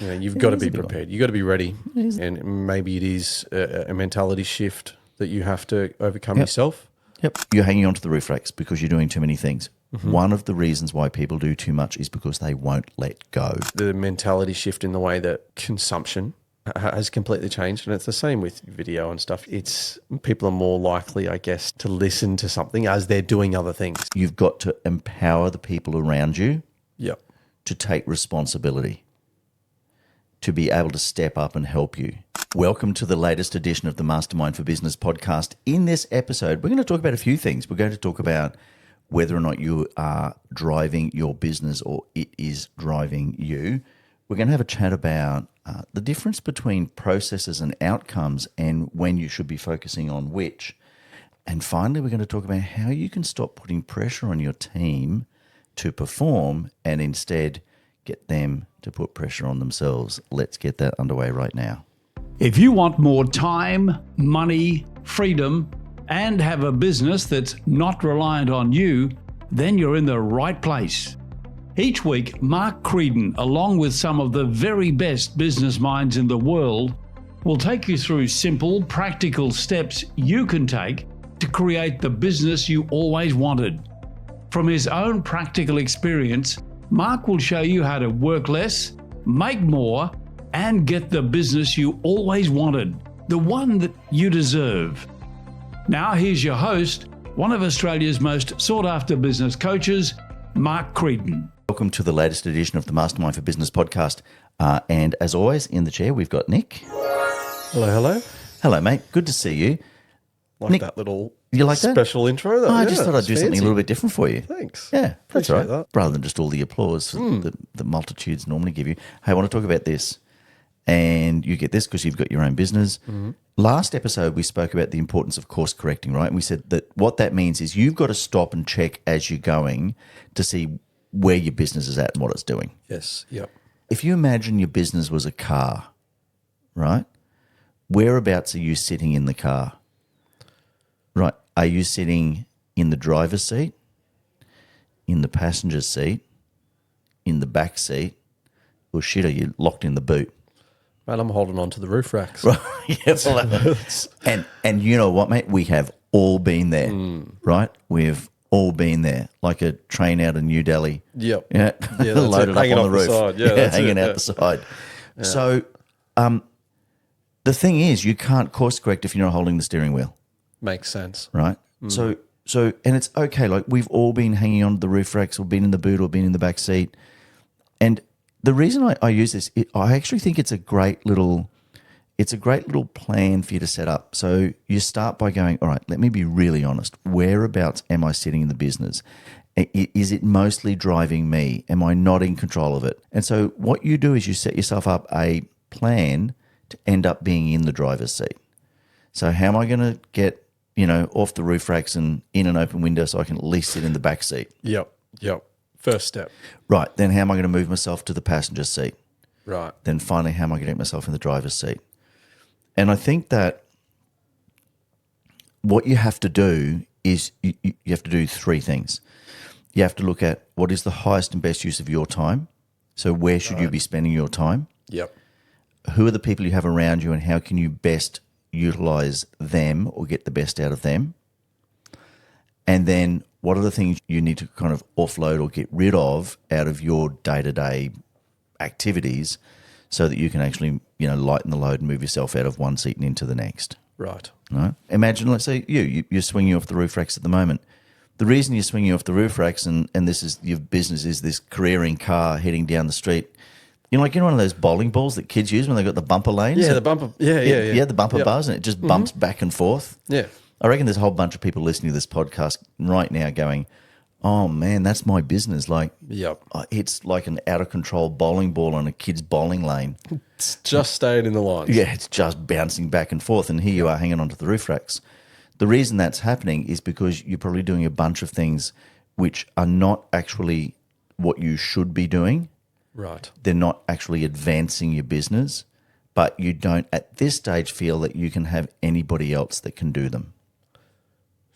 Yeah, you've got to be prepared. You've got to be ready. And maybe it is a mentality shift that you have to overcome yourself. Yep. You're hanging on to the roof racks because you're doing too many things. Mm-hmm. One of the reasons why people do too much is because they won't let go. The mentality shift in the way that consumption has completely changed. And it's the same with video and stuff. It's people are more likely, I guess, to listen to something as they're doing other things. You've got to empower the people around you to take responsibility, to be able to step up and help you. Welcome to the latest edition of the Mastermind for Business podcast. In this episode, we're going to talk about a few things. We're going to talk about whether or not you are driving your business or it is driving you. We're going to have a chat about the difference between processes and outcomes and when you should be focusing on which. And finally, we're going to talk about how you can stop putting pressure on your team to perform and instead get them to put pressure on themselves. Let's get that underway right now. If you want more time, money, freedom, and have a business that's not reliant on you, then you're in the right place. Each week, Mark Creedon, along with some of the very best business minds in the world, will take you through simple, practical steps you can take to create the business you always wanted. From his own practical experience, Mark will show you how to work less, make more, and get the business you always wanted, the one that you deserve. Now here's your host, one of Australia's most sought-after business coaches, Mark Creedon. Welcome to the latest edition of the Mastermind for Business podcast. And as always, in the chair, we've got Nick. Hello, hello. Hello, mate. Good to see you. Nick, that little special intro. I just thought I'd do something a little bit different for you. Thanks. Yeah, that's Appreciate right. that. Rather than just all the applause that the multitudes normally give you. Hey, I want to talk about this. And you get this because you've got your own business. Mm-hmm. Last episode, we spoke about the importance of course correcting, right? And we said that what that means is you've got to stop and check as you're going to see where your business is at and what it's doing. Yes, yep. If you imagine your business was a car, right? Whereabouts are you sitting in the car? Right. Are you sitting in the driver's seat, in the passenger seat, in the back seat, or shit, are you locked in the boot? Mate, I'm holding on to the roof racks. Right. Yeah, well, and you know what, mate? We have all been there, right? We've all been there, like a train out of New Delhi. Yep. Yeah, yeah, loaded up on the roof. Hanging out the side. Yeah. So the thing is, you can't course correct if you're not holding the steering wheel. Makes sense. Right? So and it's okay, like we've all been hanging on to the roof racks or been in the boot or been in the back seat. And the reason I use this, I actually think it's a great little plan for you to set up. So you start by going, all right, let me be really honest. Whereabouts am I sitting in the business? Is it mostly driving me? Am I not in control of it? And so what you do is you set yourself up a plan to end up being in the driver's seat. So how am I going to get, off the roof racks and in an open window so I can at least sit in the back seat? Yep. First step. Right. Then how am I going to move myself to the passenger seat? Right. Then finally, how am I going to get myself in the driver's seat? And I think that what you have to do is you have to do three things. You have to look at what is the highest and best use of your time. So where should you be spending your time? Yep. Who are the people you have around you and how can you best utilize them or get the best out of them? And then what are the things you need to kind of offload or get rid of out of your day-to-day activities so that you can actually, lighten the load and move yourself out of one seat and into the next. Right. Right? Imagine, let's say you're swinging off the roof racks at the moment. The reason you're swinging off the roof racks and this is your business is this careering car heading down the street. One of those bowling balls that kids use when they got the bumper lanes? Yeah, the bumper. Yeah. Yeah, the bumper bars, and it just bumps back and forth. Yeah. I reckon there's a whole bunch of people listening to this podcast right now going, oh, man, that's my business. Like, yep. It's like an out-of-control bowling ball on a kid's bowling lane. It's just staying in the lines. Yeah, it's just bouncing back and forth, and here you are hanging onto the roof racks. The reason that's happening is because you're probably doing a bunch of things which are not actually what you should be doing. Right. They're not actually advancing your business, but you don't at this stage feel that you can have anybody else that can do them.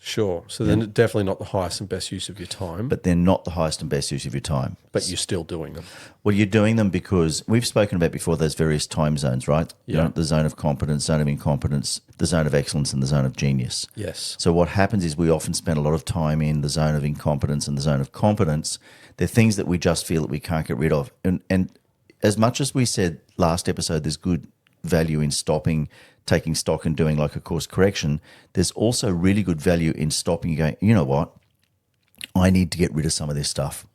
Sure. So then definitely not the highest and best use of your time. But they're not the highest and best use of your time. But you're still doing them. Well, you're doing them because we've spoken about before those various time zones, right? Yeah. You know, the zone of competence, zone of incompetence, the zone of excellence, and the zone of genius. Yes. So what happens is we often spend a lot of time in the zone of incompetence and the zone of competence. They're things that we just feel that we can't get rid of. And as much as we said last episode, there's good value in stopping, taking stock and doing like a course correction, there's also really good value in stopping and going, you know what? I need to get rid of some of this stuff.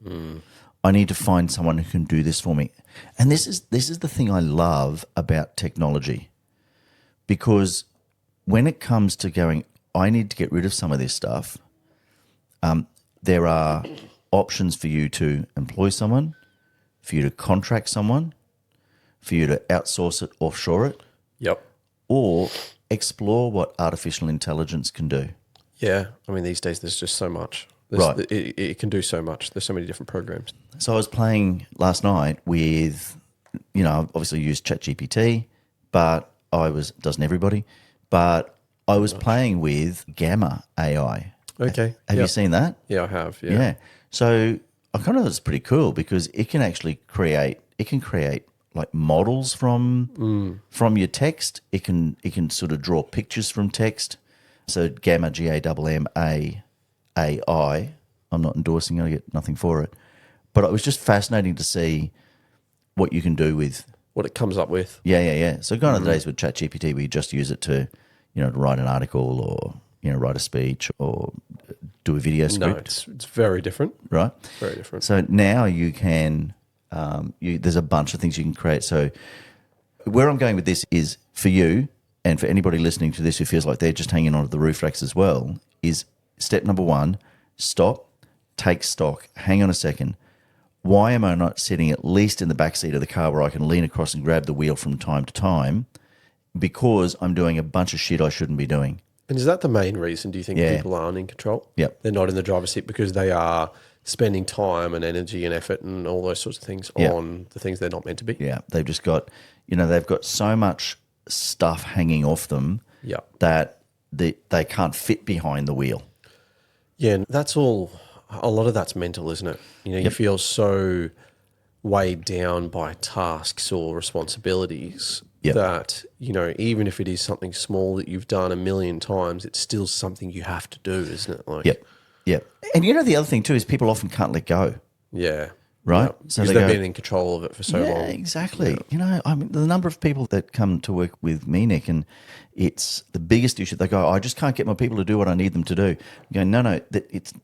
I need to find someone who can do this for me. And this is the thing I love about technology, because when it comes to going, I need to get rid of some of this stuff, there are options for you to employ someone, for you to contract someone, for you to outsource it, offshore it, Yep. or explore what artificial intelligence can do. Yeah. I mean, these days there's just so much. Right. It can do so much. There's so many different programs. So I was playing last night with, you know, I've obviously used ChatGPT, but doesn't everybody, but I was playing with Gamma AI. Okay. Have you seen that? Yeah, I have. Yeah. Yeah. So I kind of thought it's pretty cool because it can actually create like models from your text. It can sort of draw pictures from text. So Gamma, Gamma AI. I'm not endorsing it. I get nothing for it. But it was just fascinating to see what you can do with What it comes up with. Yeah. So gone are the days with ChatGPT where you just use it to, you know, to write an article or, you know, write a speech or do a video script. No, it's very different. Right? Very different. So now you can, there's a bunch of things you can create. So where I'm going with this is for you and for anybody listening to this who feels like they're just hanging onto the roof racks as well, is step number one, stop, take stock, hang on a second. Why am I not sitting at least in the back seat of the car where I can lean across and grab the wheel from time to time? Because I'm doing a bunch of shit I shouldn't be doing. And is that the main reason, do you think, people aren't in control? Yep. They're not in the driver's seat because they are spending time and energy and effort and all those sorts of things on the things they're not meant to be? Yeah. They've just got, you know, they've got so much stuff hanging off them that they can't fit behind the wheel. Yeah, and that's all. A lot of that's mental, isn't it? You know, you feel so weighed down by tasks or responsibilities that, you know, even if it is something small that you've done a million times, it's still something you have to do, isn't it? Like, Yep. And you know, the other thing too is people often can't let go. Yeah. Right? Yep. So because they've been in control of it for so long. Yeah, exactly. You know, I mean, the number of people that come to work with me, Nick, and it's the biggest issue. They go, I just can't get my people to do what I need them to do. You go, no,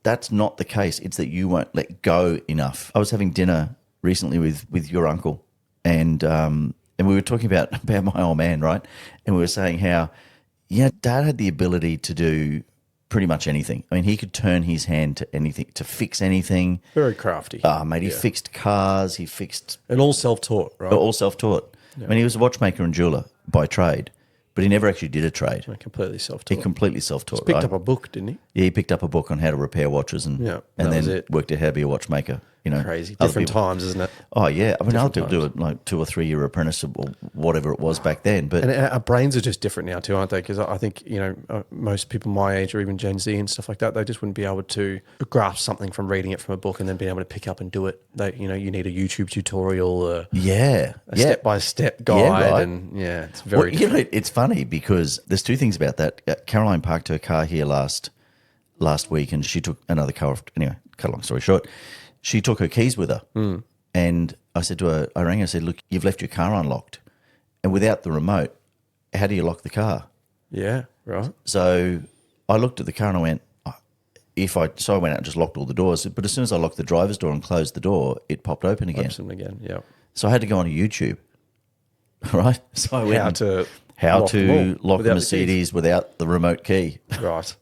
that's not the case. It's that you won't let go enough. I was having dinner recently with your uncle, and we were talking about my old man, right? And we were saying how, Dad had the ability to do pretty much anything. I mean, he could turn his hand to anything, to fix anything. Very crafty. Mate, he fixed cars. He fixed... And all self-taught, right? All self-taught. Yeah. I mean, he was a watchmaker and jeweller by trade, but he never actually did a trade. Completely self-taught. He completely self-taught, picked up a book, didn't he? Yeah, he picked up a book on how to repair watches and then worked out how to be a watchmaker. You know, crazy. Different times, isn't it? Oh, yeah. I mean, I'll do it like 2 or 3 year apprenticeship or whatever it was back then. But and our brains are just different now too, aren't they? Because I think, you know, most people my age or even Gen Z and stuff like that, they just wouldn't be able to grasp something from reading it from a book and then being able to pick up and do it. You know, you need a YouTube tutorial, a step-by-step guide. Yeah, right. And it's very different. You know, it's funny because there's 2 things about that. Caroline parked her car here last week and she took another car off. Anyway, cut a long story short, she took her keys with her. And I said to her, I rang her and said, look, you've left your car unlocked. And without the remote, how do you lock the car? Yeah, right. So I looked at the car and I went, so I went out and just locked all the doors. But as soon as I locked the driver's door and closed the door, it popped open again. Opens them again, yeah. So I had to go onto YouTube, right? So I went how to lock the Mercedes without the remote key. Right.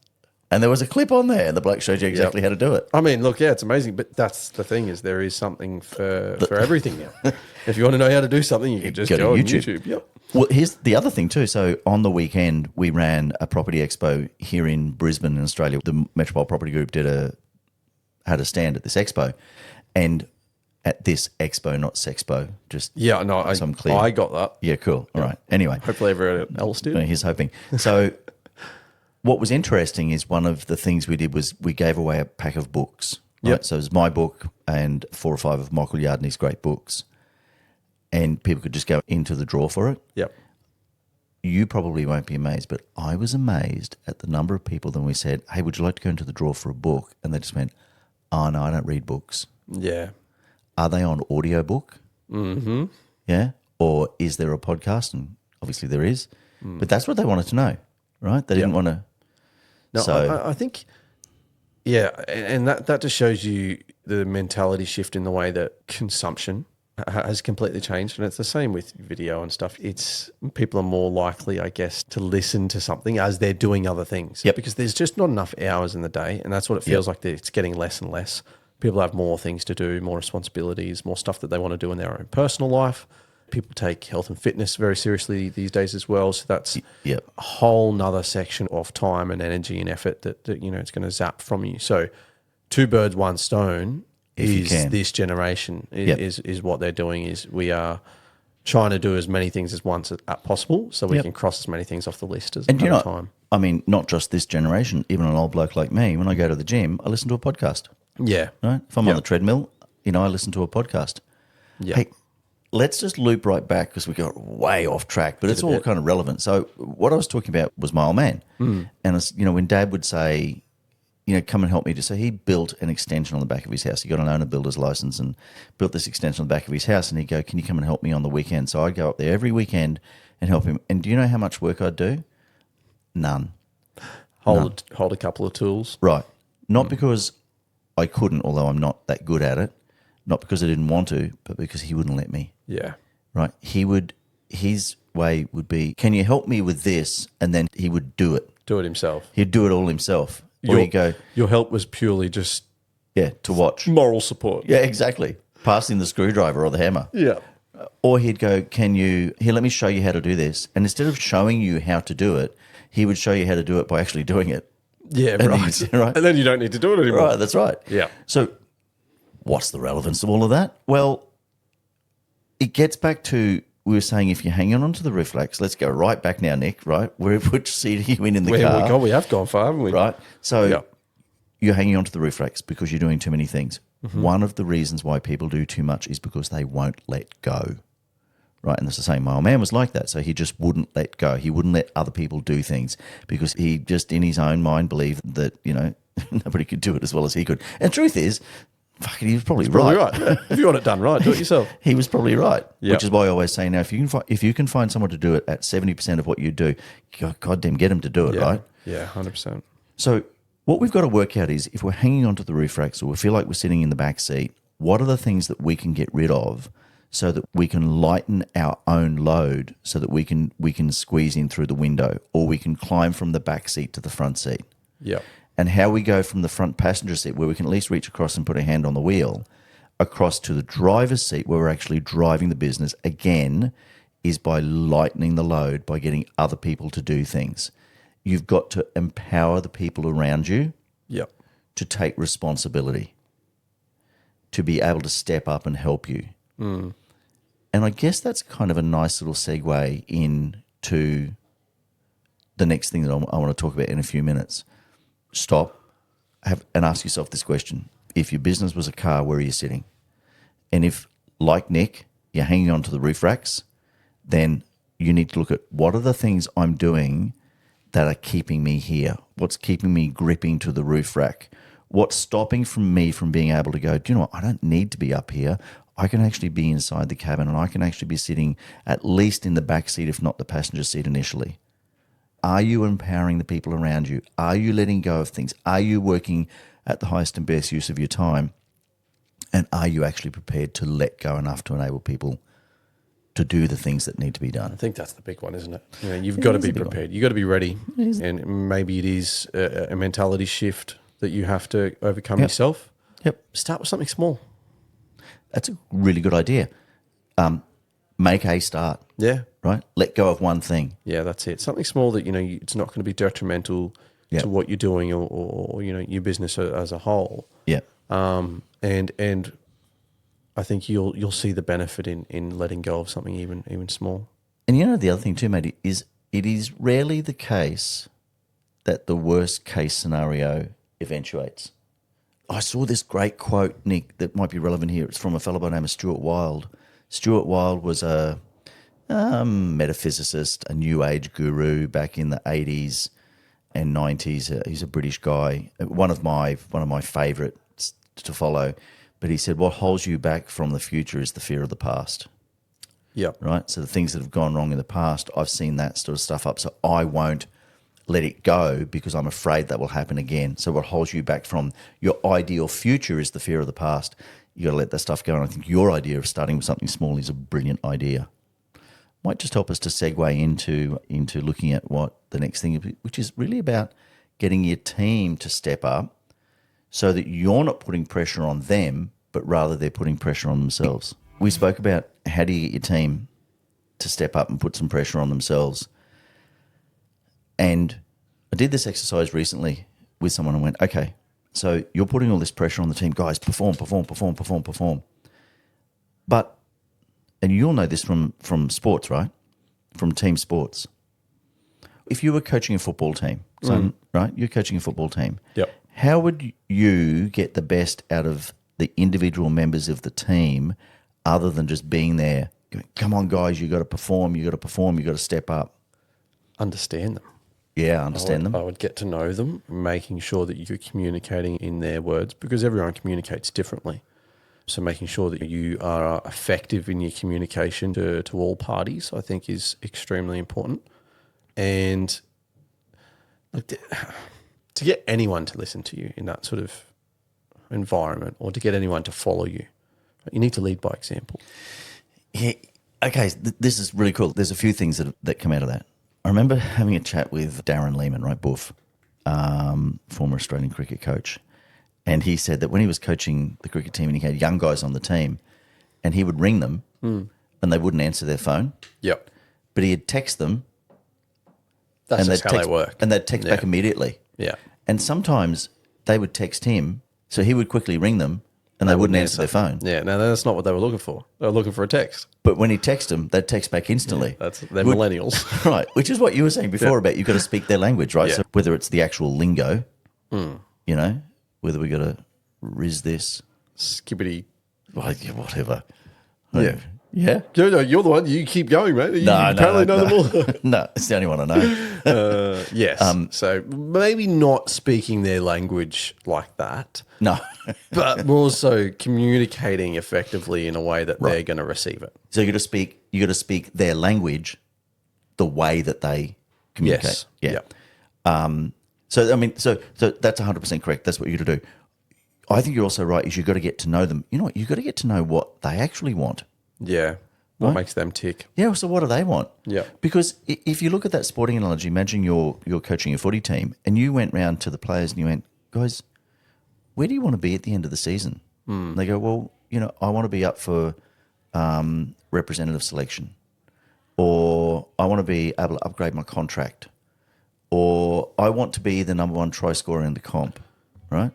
And there was a clip on there and the bloke showed you exactly how to do it. I mean, look, it's amazing, but that's the thing is there is something for everything now. If you want to know how to do something, you can just go on YouTube. Yep. Well, here's the other thing too. So on the weekend, we ran a property expo here in Brisbane in Australia. The Metropole Property Group had a stand at this expo. And at this expo, not sexpo, just so I'm clear. I got that. Yeah, cool. All right. Anyway. Hopefully everyone else did. He's hoping. So what was interesting is one of the things we did was we gave away a pack of books. Right? Yep. So it was my book and 4 or 5 of Michael Yardney's great books. And people could just go into the draw for it. Yep. You probably won't be amazed, but I was amazed at the number of people that we said, hey, would you like to go into the draw for a book? And they just went, oh, no, I don't read books. Yeah. Are they on audiobook? Mm-hmm. Yeah. Or is there a podcast? And obviously there is. But that's what they wanted to know, right? They didn't want to. No, So I think, yeah, and that just shows you the mentality shift in the way that consumption has completely changed. And it's the same with video and stuff. It's people are more likely, I guess, to listen to something as they're doing other things. Yep. Because there's just not enough hours in the day. And that's what it feels like. It's getting less and less. People have more things to do, more responsibilities, more stuff that they want to do in their own personal life. People take health and fitness very seriously these days as well. So that's a whole nother section of time and energy and effort that it's going to zap from you. So 2 birds, 1 stone is this generation is what they're doing is we are trying to do as many things as once as possible so we can cross as many things off the list as time. I mean, not just this generation, even an old bloke like me, when I go to the gym, I listen to a podcast. Yeah. Right? If I'm on the treadmill, I listen to a podcast. Yeah. Hey, let's just loop right back because we got way off track, but it's all kind of relevant. So what I was talking about was my old man. And, it's, when Dad would say, come and help me. So he built an extension on the back of his house. He got an owner builder's license and built this extension on the back of his house. And he'd go, can you come and help me on the weekend? So I'd go up there every weekend and help him. And do you know how much work I'd do? None. Hold a couple of tools. Right. Not because I couldn't, although I'm not that good at it. Not because I didn't want to, but because he wouldn't let me. Yeah. Right. His way would be, can you help me with this? And then he would do it. Do it himself. He'd do it all himself. Or he'd go, your help was purely just to watch. Moral support. Yeah, exactly. Passing the screwdriver or the hammer. Yeah. Or he'd go, let me show you how to do this. And instead of showing you how to do it, he would show you how to do it by actually doing it. Yeah, right. Right. And then you don't need to do it anymore. Right, that's right. Yeah. So what's the relevance of all of that? Well, it gets back to, we were saying if you're hanging on to the roof racks, let's go right back now, Nick, right? Which seat are you in the car? We have gone far, haven't we? Right. So you're hanging on to the roof racks because you're doing too many things. Mm-hmm. One of the reasons why people do too much is because they won't let go. Right. And that's the same. My old man was like that. So he just wouldn't let go. He wouldn't let other people do things because he just in his own mind believed that, nobody could do it as well as he could. And the truth is, he was probably right. Yeah. If you want it done right, do it yourself. He was probably right, which is why I always say now, if you can find someone to do it at 70% of what you do, goddamn, get them to do it, right? Yeah, 100%. So what we've got to work out is if we're hanging onto the roof racks or we feel like we're sitting in the back seat, what are the things that we can get rid of so that we can lighten our own load so that we can squeeze in through the window or we can climb from the back seat to the front seat? Yeah. And how we go from the front passenger seat where we can at least reach across and put a hand on the wheel across to the driver's seat where we're actually driving the business again is by lightening the load, by getting other people to do things. You've got to empower the people around you to take responsibility, to be able to step up and help you. And I guess that's kind of a nice little segue into the next thing that I want to talk about in a few minutes. Stop and ask yourself this question. If your business was a car, where are you sitting? And if, like Nick, you're hanging on to the roof racks, then you need to look at what are the things I'm doing that are keeping me here? What's keeping me gripping to the roof rack? What's stopping me from being able to go, do you know what? I don't need to be up here. I can actually be inside the cabin and I can actually be sitting at least in the back seat, if not the passenger seat initially. Are you empowering the people around you? Are you letting go of things? Are you working at the highest and best use of your time? And are you actually prepared to let go enough to enable people to do the things that need to be done? I think that's the big one, isn't it? You've got to be prepared. You've got to be ready. And maybe it is a mentality shift that you have to overcome yourself. Yep. Start with something small. That's a really good idea. Make a start. Yeah. Right? Let go of one thing. Yeah, that's it. Something small that, it's not going to be detrimental to what you're doing or your business as a whole. Yeah. And I think you'll see the benefit in letting go of something even small. And the other thing too, mate, is it is rarely the case that the worst case scenario eventuates. I saw this great quote, Nick, that might be relevant here. It's from a fellow by the name of Stuart Wilde. Stuart Wilde was a metaphysicist, a New Age guru back in the 80s and 90s. He's a British guy, one of my favourites to follow. But he said, what holds you back from the future is the fear of the past. Yeah. Right? So the things that have gone wrong in the past, I've seen that sort of stuff up. So I won't let it go because I'm afraid that will happen again. So what holds you back from your ideal future is the fear of the past. You got to let that stuff go. And I think your idea of starting with something small is a brilliant idea. Might just help us to segue into looking at what the next thing is, which is really about getting your team to step up so that you're not putting pressure on them, but rather they're putting pressure on themselves. We spoke about how do you get your team to step up and put some pressure on themselves. And I did this exercise recently with someone and went, okay, so you're putting all this pressure on the team. Guys, perform. But, and you'll know this from sports, right? From team sports. If you were coaching a football team, right? You're coaching a football team. Yep. How would you get the best out of the individual members of the team other than just being there, going, come on, guys, you got to perform, you got to step up? Understand them. Yeah, understand them. I would get to know them, making sure that you're communicating in their words because everyone communicates differently. So making sure that you are effective in your communication to all parties, I think, is extremely important. And like to get anyone to listen to you in that sort of environment or to get anyone to follow you, you need to lead by example. Yeah. Okay, this is really cool. There's a few things that come out of that. I remember having a chat with Darren Lehman, right, Boof, former Australian cricket coach, and he said that when he was coaching the cricket team and he had young guys on the team and he would ring them and they wouldn't answer their phone. Yep. But he'd text them. That's just how they work. And they'd text back immediately. Yeah. And sometimes they would text him, so he would quickly ring them and they wouldn't answer their phone. Yeah, no, that's not what they were looking for. They were looking for a text. But when he texted them, they'd text back instantly. Yeah, they're millennials. Right, which is what you were saying before about you've got to speak their language, right? Yeah. So whether it's the actual lingo, you know, whether we got to riz this. Skippity. Whatever. Yeah. Yeah? No, you're the one. You keep going, mate. You apparently know them all. No, it's the only one I know. Yes. So maybe not speaking their language like that. No. But more so communicating effectively in a way that they're going to receive it. So you got to speak their language the way that they communicate. Yes. Yeah. So I mean, so that's 100% correct. That's what you got to do. I think you're also right. Is you got to get to know them. You know what? You got to get to know what they actually want. Yeah. What makes them tick? Yeah. So what do they want? Yeah. Because if you look at that sporting analogy, imagine you're coaching a footy team and you went round to the players and you went, guys, where do you want to be at the end of the season? And they go, well, you know, I want to be up for representative selection, or I want to be able to upgrade my contract, or I want to be the number one try scorer in the comp, right?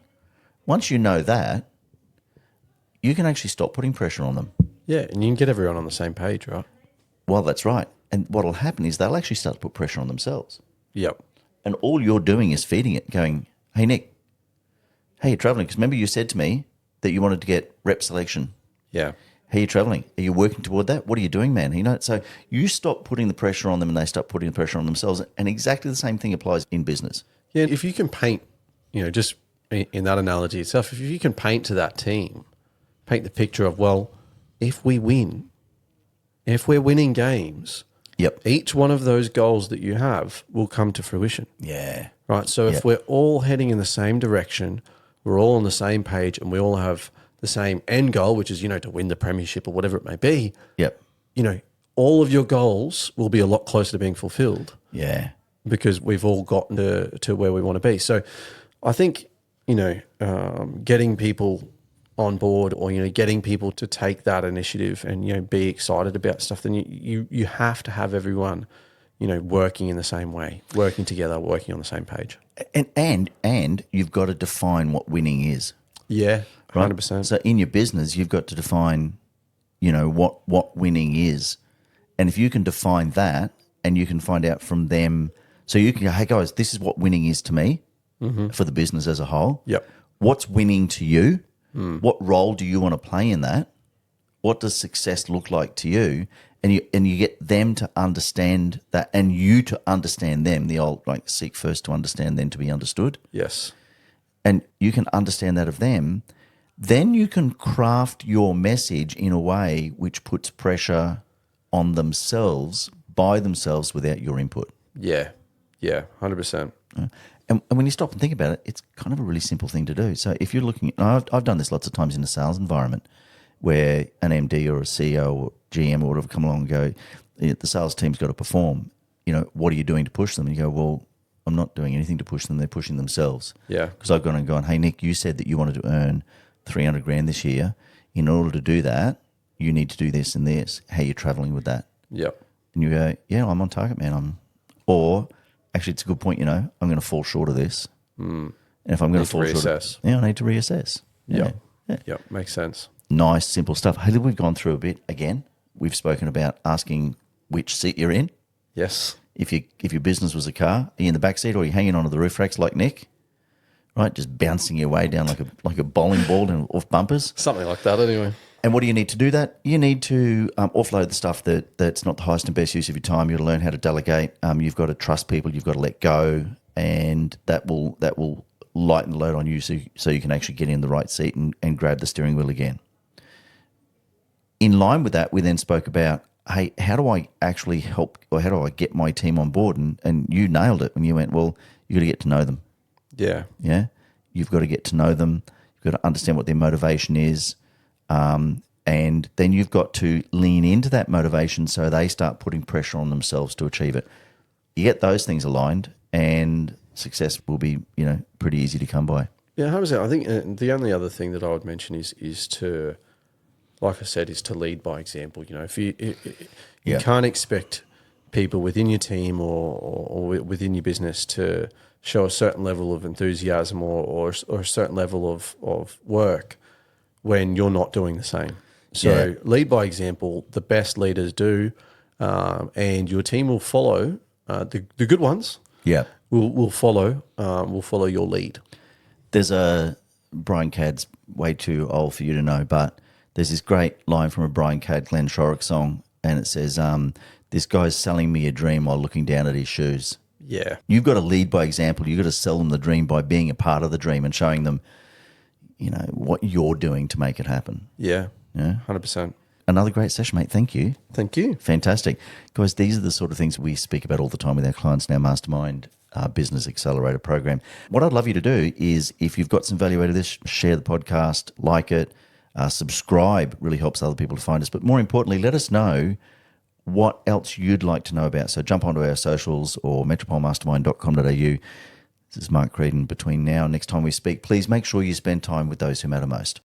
Once you know that, you can actually stop putting pressure on them. Yeah, and you can get everyone on the same page, right? Well, that's right. And what will happen is they'll actually start to put pressure on themselves. Yep. And all you're doing is feeding it, going, hey, Nick, hey, you're traveling. Because remember you said to me that you wanted to get rep selection. Yeah. Hey, you're traveling. Are you working toward that? What are you doing, man? You know, so you stop putting the pressure on them and they stop putting the pressure on themselves. And exactly the same thing applies in business. Yeah, if you can paint, you know, just in that analogy itself, if you can paint to that team, paint the picture of, well, if we win, if we're winning games, each one of those goals that you have will come to fruition. Yeah. Right. So if we're all heading in the same direction, we're all on the same page and we all have the same end goal, which is, you know, to win the premiership or whatever it may be. Yep. You know, all of your goals will be a lot closer to being fulfilled. Yeah. Because we've all gotten to where we want to be. So I think, you know, getting people on board, or, you know, getting people to take that initiative and, you know, be excited about stuff, then you have to have everyone, you know, working in the same way, working together, working on the same page. And you've got to define what winning is. Yeah, 100%. Right? So in your business, you've got to define, you know, what winning is. And if you can define that and you can find out from them So you can go, hey guys, this is what winning is to me for the business as a whole. Yep. What's winning to you? What role do you want to play in that? What does success look like to you? And you get them to understand that, and you to understand them. The old seek first to understand, then to be understood. Yes. And you can understand that of them. Then you can craft your message in a way which puts pressure on themselves by themselves without your input. Yeah. Yeah. 100%. And when you stop and think about it, it's kind of a really simple thing to do. So if you're looking at, I've done this lots of times in a sales environment where an MD or a CEO or GM or whatever come along and go, the sales team's got to perform. What are you doing to push them? And you go, well, I'm not doing anything to push them. They're pushing themselves. Yeah. Because I've gone and gone, hey, Nick, you said that you wanted to earn $300,000 this year. In order to do that, you need to do this and this. How are you traveling with that? Yep. And you go, yeah, I'm on target, man. Or actually, it's a good point, I'm going to fall short of this. And if I'm going to fall short of it, I need to reassess. Yeah. Makes sense. Nice, simple stuff. Hey, we've gone through a bit again. We've spoken about asking which seat you're in. Yes. If your business was a car, are you in the back seat or are you hanging onto the roof racks like Nick? Right, just bouncing your way down like a bowling ball and off bumpers. Something like that, anyway. And what do you need to do that? You need to offload the stuff that's not the highest and best use of your time. You've got to learn how to delegate. You've got to trust people. You've got to let go, and that will lighten the load on you, so you can actually get in the right seat and grab the steering wheel again. In line with that, we then spoke about, hey, how do I actually help, or how do I get my team on board? And you nailed it when you went, well, you got to get to know them. Yeah. Yeah. You've got to get to know them. You've got to understand what their motivation is. And then you've got to lean into that motivation so they start putting pressure on themselves to achieve it. You get those things aligned and success will be, pretty easy to come by. Yeah, 100%. I think the only other thing that I would mention is to, like I said, is to lead by example. If you can't expect people within your team or within your business to show a certain level of enthusiasm or a certain level of work when you're not doing the same. So lead by example. The best leaders do, and your team will follow. The good ones, will follow. Will follow your lead. There's Brian Cadd's way too old for you to know, but there's this great line from a Brian Cadd, Glenn Shorrock song, and it says, "This guy's selling me a dream while looking down at his shoes." Yeah, you've got to lead by example. You've got to sell them the dream by being a part of the dream and showing them, what you're doing to make it happen. Yeah. 100%. Another great session, mate. Thank you. Thank you. Fantastic. Guys, these are the sort of things we speak about all the time with our clients in our Mastermind Business Accelerator program. What I'd love you to do is, if you've got some value out of this, share the podcast, like it, subscribe. Really helps other people to find us. But more importantly, let us know what else you'd like to know about. So jump onto our socials or metropolemastermind.com.au. This is Mark Creedon. Between now and next time we speak, please make sure you spend time with those who matter most.